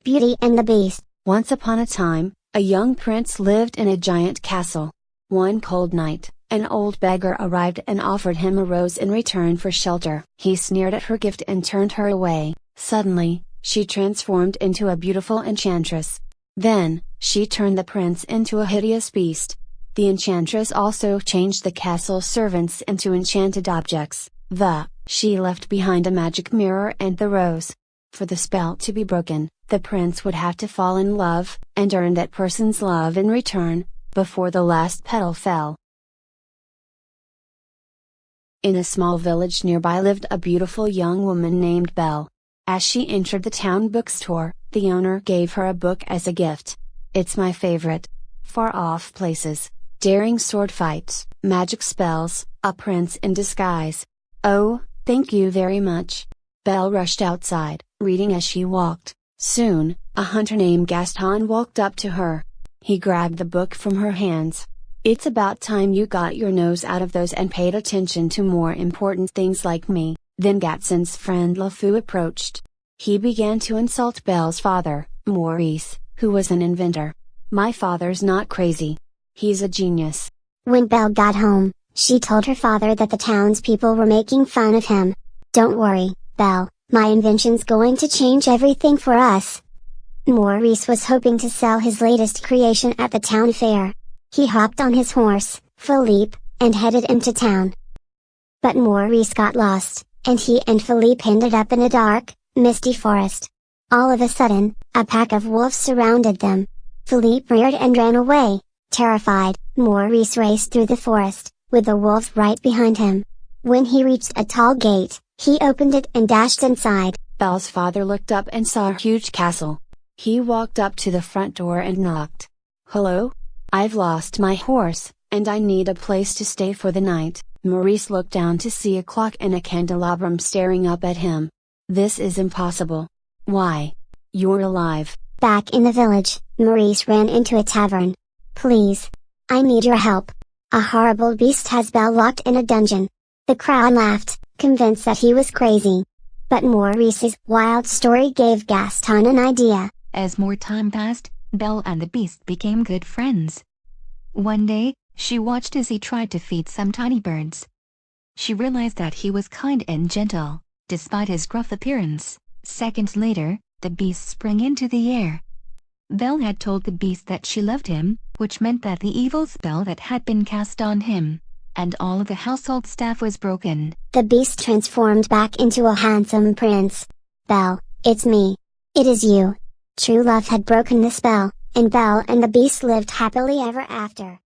Beauty and the Beast. Once upon a time, a young prince lived in a giant castle. One cold night, an old beggar arrived and offered him a rose in return for shelter. He sneered at her gift and turned her away. Suddenly, she transformed into a beautiful enchantress. Then, she turned the prince into a hideous beast. The enchantress also changed the castle's servants into enchanted objects. She left behind a magic mirror and the rose. For the spell to be broken, the prince would have to fall in love, and earn that person's love in return, before the last petal fell. In a small village nearby lived a beautiful young woman named Belle. As she entered the town bookstore, the owner gave her a book as a gift. It's my favorite. Far Off Places, Daring Sword Fights, Magic Spells, A Prince in Disguise. Oh, thank you very much. Belle rushed outside, reading as she walked. Soon, a hunter named Gaston walked up to her. He grabbed the book from her hands. It's about time you got your nose out of those and paid attention to more important things like me. Then Gaston's friend LeFou approached. He began to insult Belle's father, Maurice, who was an inventor. My father's not crazy. He's a genius. When Belle got home, she told her father that the townspeople were making fun of him. Don't worry, Belle, my invention's going to change everything for us. Maurice was hoping to sell his latest creation at the town fair. He hopped on his horse, Philippe, and headed into town. But Maurice got lost, and he and Philippe ended up in a dark, misty forest. All of a sudden, a pack of wolves surrounded them. Philippe reared and ran away, terrified. Maurice raced through the forest, with the wolves right behind him. When he reached a tall gate, he opened it and dashed inside. Belle's father looked up and saw a huge castle. He walked up to the front door and knocked. Hello? I've lost my horse, and I need a place to stay for the night. Maurice looked down to see a clock and a candelabrum staring up at him. This is impossible. Why? You're alive. Back in the village, Maurice ran into a tavern. Please. I need your help. A horrible beast has Belle locked in a dungeon. The crowd laughed, convinced that he was crazy. But Maurice's wild story gave Gaston an idea. As more time passed, Belle and the beast became good friends. One day, she watched as he tried to feed some tiny birds. She realized that he was kind and gentle, despite his gruff appearance. Seconds later, the beast sprang into the air. Belle had told the beast that she loved him, which meant that the evil spell that had been cast on him, and all of the household staff was broken. The beast transformed back into a handsome prince. Belle, it's me. It is you. True love had broken the spell, and Belle and the beast lived happily ever after.